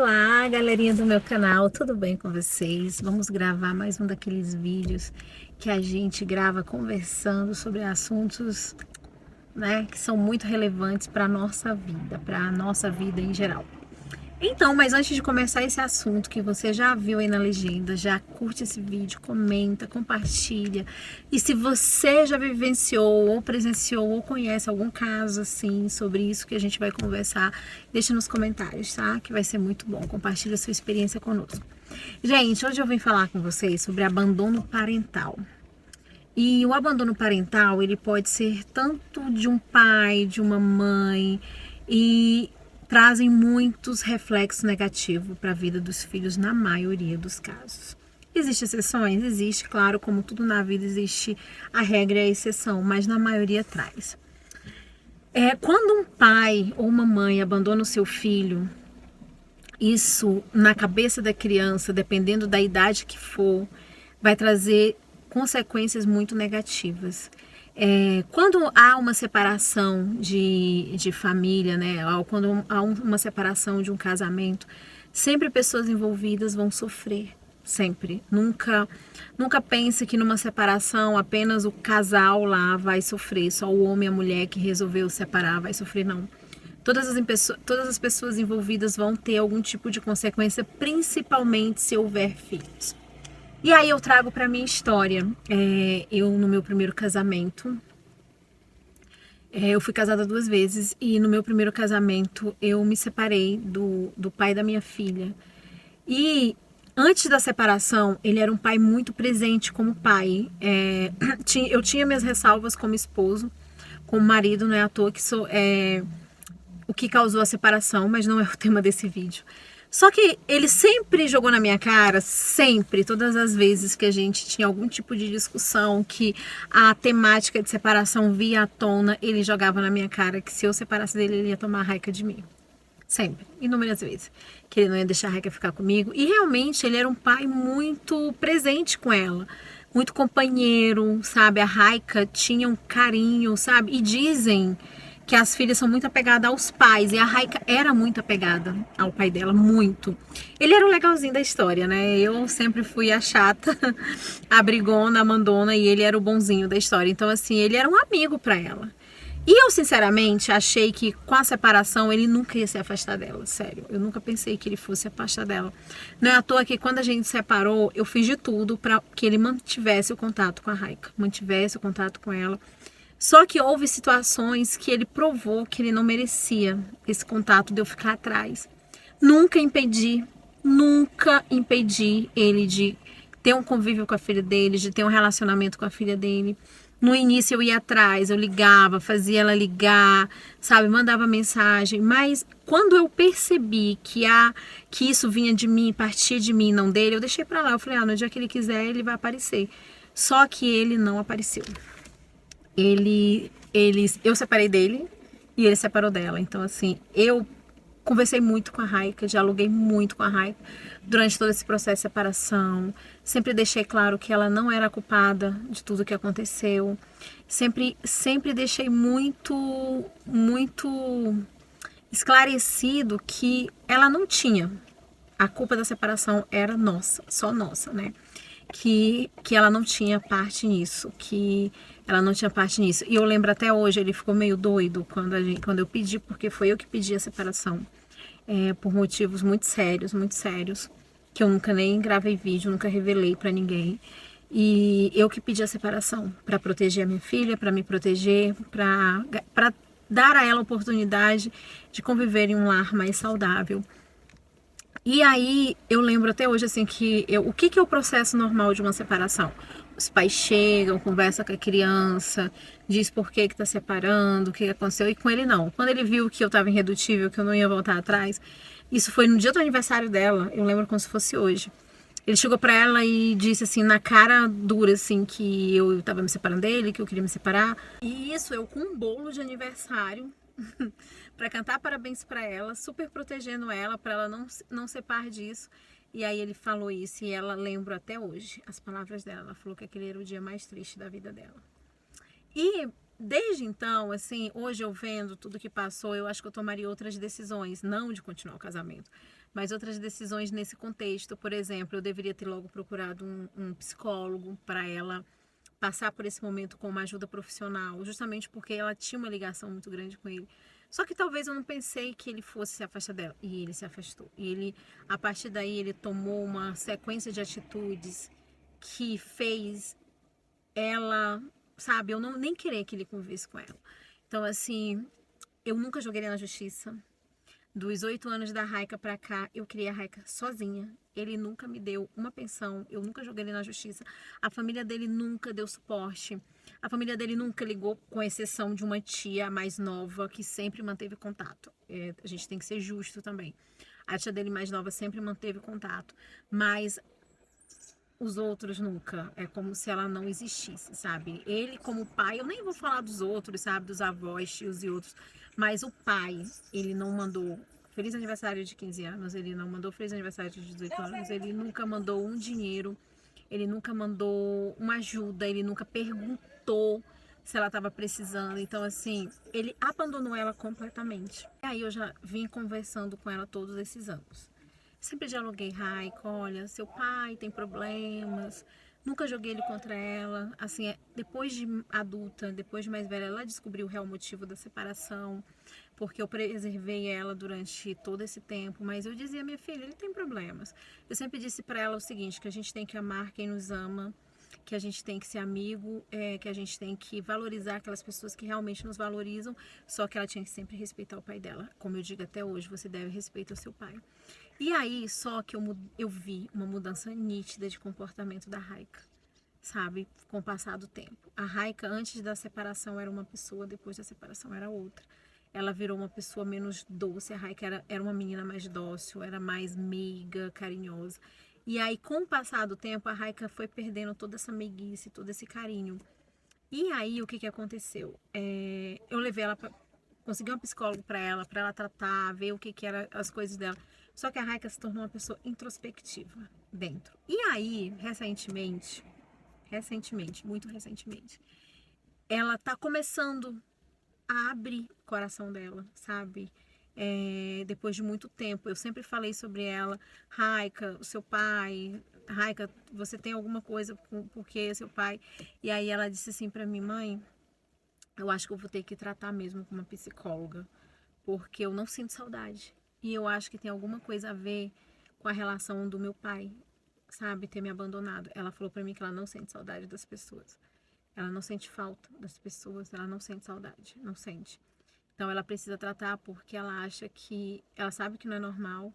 Olá, galerinha do meu canal, tudo bem com vocês? Vamos gravar mais um daqueles vídeos que a gente grava conversando sobre assuntos, né, que são muito relevantes para a nossa vida em geral. Então, mas antes de começar esse assunto que você já viu aí na legenda, já curte esse vídeo, comenta, compartilha. E se você já vivenciou ou presenciou ou conhece algum caso assim sobre isso que a gente vai conversar, deixa nos comentários, tá? Que vai ser muito bom. Compartilha sua experiência conosco. Gente, hoje eu vim falar com vocês sobre abandono parental. E o abandono parental, ele pode ser tanto de um pai, de uma mãe, e trazem muitos reflexos negativos para a vida dos filhos na maioria dos casos. Existem exceções? Existe, claro, como tudo na vida existe a regra e a exceção, mas na maioria traz. Quando um pai ou uma mãe abandona o seu filho, isso na cabeça da criança, dependendo da idade que for, vai trazer consequências muito negativas. Quando há uma separação de família, né, ou quando há uma separação de um casamento, sempre pessoas envolvidas vão sofrer. Sempre. Nunca pense que numa separação apenas o casal lá vai sofrer, só o homem e a mulher que resolveu separar vai sofrer, não. Todas as pessoas envolvidas vão ter algum tipo de consequência, principalmente se houver filhos. E aí eu trago para minha história. Eu no meu primeiro casamento, eu fui casada 2 vezes e no meu primeiro casamento eu me separei do pai da minha filha. E antes da separação, ele era um pai muito presente como pai. Eu tinha minhas ressalvas como esposo, como marido, não é à toa que sou o que causou a separação, mas não é o tema desse vídeo. Só que ele sempre jogou na minha cara, sempre, todas as vezes que a gente tinha algum tipo de discussão, que a temática de separação via à tona, ele jogava na minha cara que se eu separasse dele, ele ia tomar raiva de mim. Sempre, inúmeras vezes. Que ele não ia deixar a Raika ficar comigo. E realmente ele era um pai muito presente com ela. Muito companheiro, sabe? A Raika tinha um carinho, sabe? E dizem que as filhas são muito apegadas aos pais. E a Raika era muito apegada ao pai dela, muito. Ele era o legalzinho da história, né? Eu sempre fui a chata, a brigona, a mandona, e ele era o bonzinho da história. Então, assim, ele era um amigo pra ela. E eu, sinceramente, achei que com a separação ele nunca ia se afastar dela, sério. Eu nunca pensei que ele fosse se afastar dela. Não é à toa que quando a gente separou, eu fiz de tudo para que ele mantivesse o contato com a Raika, mantivesse o contato com ela. Só que houve situações que ele provou que ele não merecia esse contato de eu ficar atrás. Nunca impedi ele de ter um convívio com a filha dele, de ter um relacionamento com a filha dele. No início eu ia atrás, eu ligava, fazia ela ligar, sabe, mandava mensagem, mas quando eu percebi que isso vinha de mim, partia de mim, não dele, eu deixei pra lá. Eu falei, no dia que ele quiser, ele vai aparecer. Só que ele não apareceu. Eu separei dele e ele separou dela. Então, assim, eu conversei muito com a Raika, dialoguei muito com a Raika durante todo esse processo de separação. Sempre deixei claro que ela não era culpada de tudo que aconteceu. Sempre deixei muito esclarecido que ela não tinha. A culpa da separação era nossa, só nossa, né? Que ela não tinha parte nisso, que ela não tinha parte nisso. E eu lembro até hoje, ele ficou meio doido quando eu pedi, porque foi eu que pedi a separação. Por motivos muito sérios, que eu nunca nem gravei vídeo, nunca revelei pra ninguém. E eu que pedi a separação para proteger a minha filha, para me proteger, para dar a ela a oportunidade de conviver em um lar mais saudável. E aí eu lembro até hoje assim o que é o processo normal de uma separação? Os pais chegam, conversam com a criança, diz por que tá separando, o que aconteceu, e com ele não. Quando ele viu que eu tava irredutível, que eu não ia voltar atrás, isso foi no dia do aniversário dela, eu lembro como se fosse hoje. Ele chegou pra ela e disse assim, na cara dura, assim, que eu tava me separando dele, que eu queria me separar. E isso, eu com um bolo de aniversário, para cantar parabéns para ela, super protegendo ela, para ela não ser par disso. E aí ele falou isso e ela lembra até hoje as palavras dela. Ela falou que aquele era o dia mais triste da vida dela. E desde então, assim, hoje eu vendo tudo que passou, eu acho que eu tomaria outras decisões, não de continuar o casamento, mas outras decisões nesse contexto. Por exemplo, eu deveria ter logo procurado um psicólogo para ela passar por esse momento com uma ajuda profissional, justamente porque ela tinha uma ligação muito grande com ele. Só que talvez eu não pensei que ele fosse se afastar dela, e ele se afastou. E ele, a partir daí, ele tomou uma sequência de atitudes que fez ela, sabe, eu não nem querer que ele convivesse com ela. Então, assim, eu nunca joguei na justiça. Dos 8 anos da Raika pra cá, eu criei a Raika sozinha. Ele nunca me deu uma pensão, eu nunca joguei ele na justiça. A família dele nunca deu suporte. A família dele nunca ligou, com exceção de uma tia mais nova que sempre manteve contato. A gente tem que ser justo também. A tia dele mais nova sempre manteve contato. Mas os outros nunca. É como se ela não existisse, sabe? Ele como pai, eu nem vou falar dos outros, sabe? Dos avós, tios e outros. Mas o pai, ele não mandou feliz aniversário de 15 anos, ele não mandou feliz aniversário de 18 anos, ele nunca mandou um dinheiro, ele nunca mandou uma ajuda, ele nunca perguntou se ela estava precisando. Então, assim, ele abandonou ela completamente. E aí eu já vim conversando com ela todos esses anos. Sempre dialoguei, Raika, olha, seu pai tem problemas. Nunca joguei ele contra ela. Assim, depois de adulta, depois de mais velha, ela descobriu o real motivo da separação, porque eu preservei ela durante todo esse tempo. Mas eu dizia, minha filha, ele tem problemas. Eu sempre disse para ela o seguinte, que a gente tem que amar quem nos ama, que a gente tem que ser amigo, que a gente tem que valorizar aquelas pessoas que realmente nos valorizam, só que ela tinha que sempre respeitar o pai dela. Como eu digo até hoje, você deve respeitar o seu pai. E aí, só que eu vi uma mudança nítida de comportamento da Raika, sabe? Com o passar do tempo. A Raika, antes da separação, era uma pessoa, depois da separação era outra. Ela virou uma pessoa menos doce. A Raika era uma menina mais dócil, era mais meiga, carinhosa. E aí, com o passar do tempo, a Raika foi perdendo toda essa meiguice, todo esse carinho. E aí, o que aconteceu? Eu levei ela pra, consegui um psicólogo para ela tratar, ver o que eram as coisas dela. Só que a Raika se tornou uma pessoa introspectiva dentro. E aí, muito recentemente, ela tá começando a abrir o coração dela, sabe? Depois de muito tempo. Eu sempre falei sobre ela, Raika, o seu pai, Raika, você tem alguma coisa porque seu pai. E aí ela disse assim para mim, mãe, eu acho que eu vou ter que tratar mesmo com uma psicóloga, porque eu não sinto saudade. E eu acho que tem alguma coisa a ver com a relação do meu pai, sabe, ter me abandonado. Ela falou para mim que ela não sente saudade das pessoas. Ela não sente falta das pessoas, ela não sente saudade, não sente. Então ela precisa tratar porque ela acha que, ela sabe que não é normal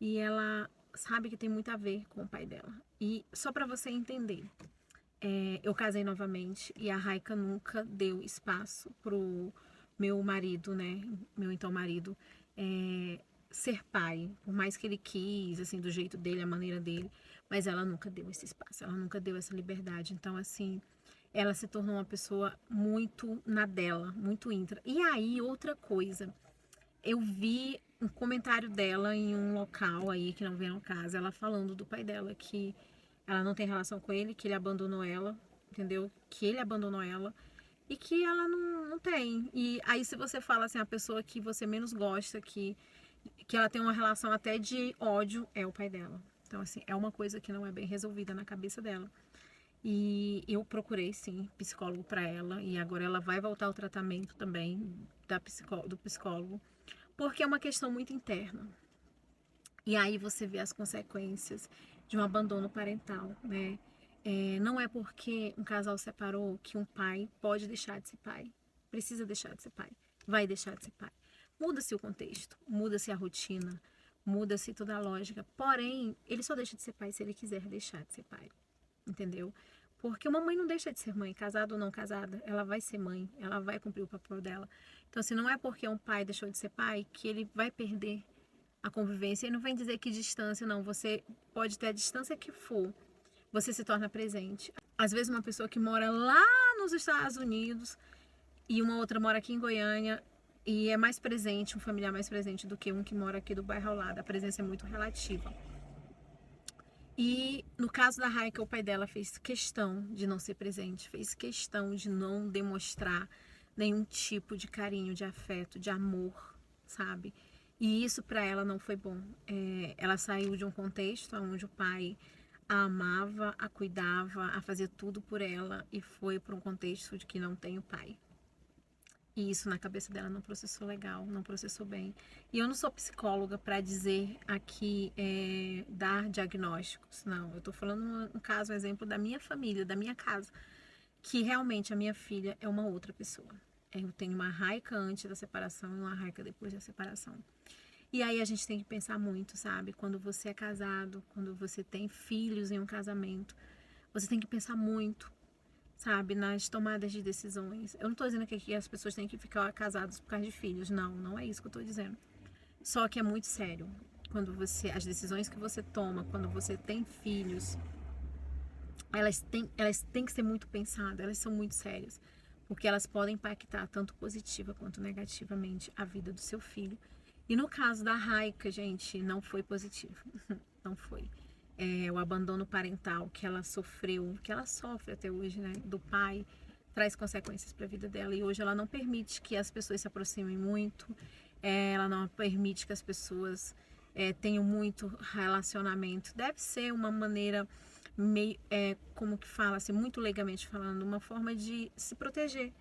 e ela sabe que tem muito a ver com o pai dela. E só para você entender, eu casei novamente e a Raika nunca deu espaço pro meu marido, né? Meu então marido, ser pai. Por mais que ele quis, assim, do jeito dele, a maneira dele. Mas ela nunca deu esse espaço, ela nunca deu essa liberdade. Então, assim, ela se tornou uma pessoa muito na dela, muito intra. E aí, outra coisa. Eu vi um comentário dela em um local aí, que não vem ao caso, ela falando do pai dela, que ela não tem relação com ele, que ele abandonou ela, entendeu? Que ele abandonou ela e que ela não tem. E aí se você fala assim, a pessoa que você menos gosta, que ela tem uma relação até de ódio, é o pai dela. Então assim, é uma coisa que não é bem resolvida na cabeça dela. E eu procurei sim psicólogo para ela e agora ela vai voltar ao tratamento também do psicólogo, porque é uma questão muito interna. E aí você vê as consequências de um abandono parental, né? Não é porque um casal separou que um pai pode deixar de ser pai, precisa deixar de ser pai, vai deixar de ser pai. Muda-se o contexto, muda-se a rotina, muda-se toda a lógica. Porém, ele só deixa de ser pai se ele quiser deixar de ser pai, entendeu? Porque uma mãe não deixa de ser mãe, casada ou não casada, ela vai ser mãe, ela vai cumprir o papel dela. Então, assim, não é porque um pai deixou de ser pai que ele vai perder a convivência. E não vem dizer que distância, não. Você pode ter a distância que for, você se torna presente. Às vezes uma pessoa que mora lá nos Estados Unidos e uma outra mora aqui em Goiânia e é mais presente, um familiar mais presente do que um que mora aqui do bairro ao lado. A presença é muito relativa. E no caso da Raika, o pai dela fez questão de não ser presente, fez questão de não demonstrar, nenhum tipo de carinho, de afeto, de amor, sabe? E isso para ela não foi bom. Ela saiu de um contexto onde o pai a amava, a cuidava, a fazia tudo por ela e foi para um contexto de que não tem o pai. E isso na cabeça dela não processou legal, não processou bem. E eu não sou psicóloga para dizer aqui, dar diagnósticos, não. Eu tô falando um caso, um exemplo da minha família, da minha casa, que realmente a minha filha é uma outra pessoa. Eu tenho uma Raika antes da separação e uma Raika depois da separação. E aí a gente tem que pensar muito, sabe? Quando você é casado, quando você tem filhos em um casamento, você tem que pensar muito, sabe, nas tomadas de decisões. Eu não tô dizendo que aqui as pessoas têm que ficar casadas por causa de filhos, não, não é isso que eu tô dizendo. Só que é muito sério. Quando as decisões que você toma, quando você tem filhos, elas têm que ser muito pensadas, elas são muito sérias, porque elas podem impactar tanto positiva quanto negativamente a vida do seu filho. E no caso da Raika, gente, não foi positivo, não foi. O abandono parental que ela sofreu, que ela sofre até hoje, né, do pai, traz consequências para a vida dela. E hoje ela não permite que as pessoas se aproximem muito, ela não permite que as pessoas tenham muito relacionamento. Deve ser uma maneira meio, como que fala, assim, muito legalmente falando, uma forma de se proteger,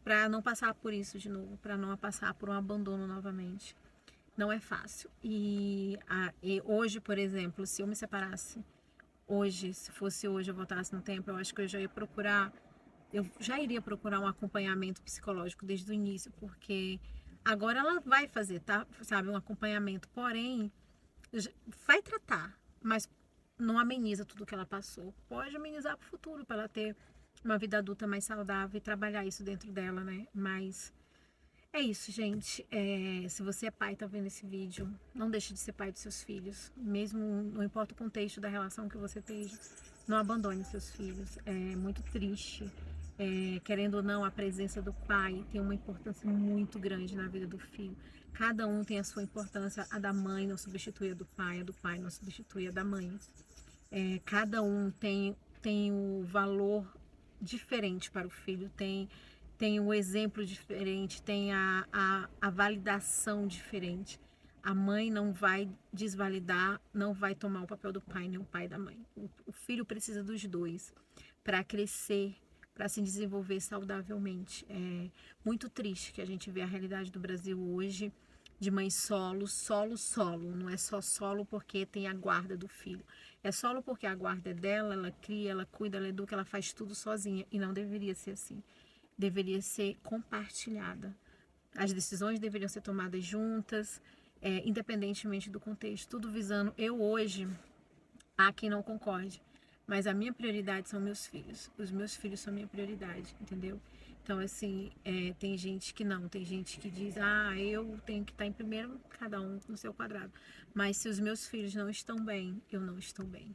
para não passar por isso de novo, para não passar por um abandono novamente. Não é fácil. E hoje, por exemplo, se eu me separasse hoje, se fosse hoje, eu voltasse no tempo, eu acho que eu já iria procurar um acompanhamento psicológico desde o início, porque agora ela vai fazer, tá? Sabe, um acompanhamento, porém, vai tratar, mas não ameniza tudo que ela passou. Pode amenizar para o futuro, para ela ter uma vida adulta mais saudável e trabalhar isso dentro dela, né? Mas é isso, gente. Se você é pai e tá vendo esse vídeo, não deixe de ser pai dos seus filhos. Mesmo, não importa o contexto da relação que você esteja, não abandone seus filhos. É muito triste. Querendo ou não, a presença do pai tem uma importância muito grande na vida do filho. Cada um tem a sua importância. A da mãe não substitui a do pai não substitui a da mãe. Cada um tem o valor diferente para o filho, tem o exemplo diferente, tem a validação diferente. A mãe não vai desvalidar, não vai tomar o papel do pai, nem o pai da mãe. O filho precisa dos dois para crescer, para se desenvolver saudavelmente. É muito triste que a gente vê a realidade do Brasil hoje de mãe solo. Não é só solo porque tem a guarda do filho. É solo porque a guarda é dela, ela cria, ela cuida, ela educa, ela faz tudo sozinha. E não deveria ser assim. Deveria ser compartilhada. As decisões deveriam ser tomadas juntas, independentemente do contexto. Tudo visando eu hoje, há quem não concorde. Mas a minha prioridade são meus filhos. Os meus filhos são minha prioridade, entendeu? Então, assim, tem gente que não. Tem gente que diz, eu tenho que estar em primeiro, cada um no seu quadrado. Mas se os meus filhos não estão bem, eu não estou bem.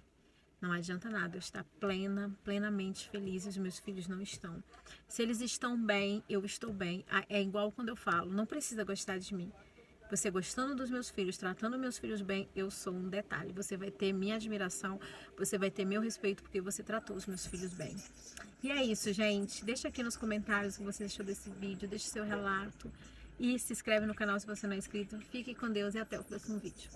Não adianta nada eu estar plenamente feliz e os meus filhos não estão. Se eles estão bem, eu estou bem. É igual quando eu falo, não precisa gostar de mim. Você gostando dos meus filhos, tratando meus filhos bem, eu sou um detalhe. Você vai ter minha admiração, você vai ter meu respeito porque você tratou os meus filhos bem. E é isso, gente. Deixa aqui nos comentários o que você achou desse vídeo, deixe seu relato e se inscreve no canal se você não é inscrito. Fique com Deus e até o próximo vídeo.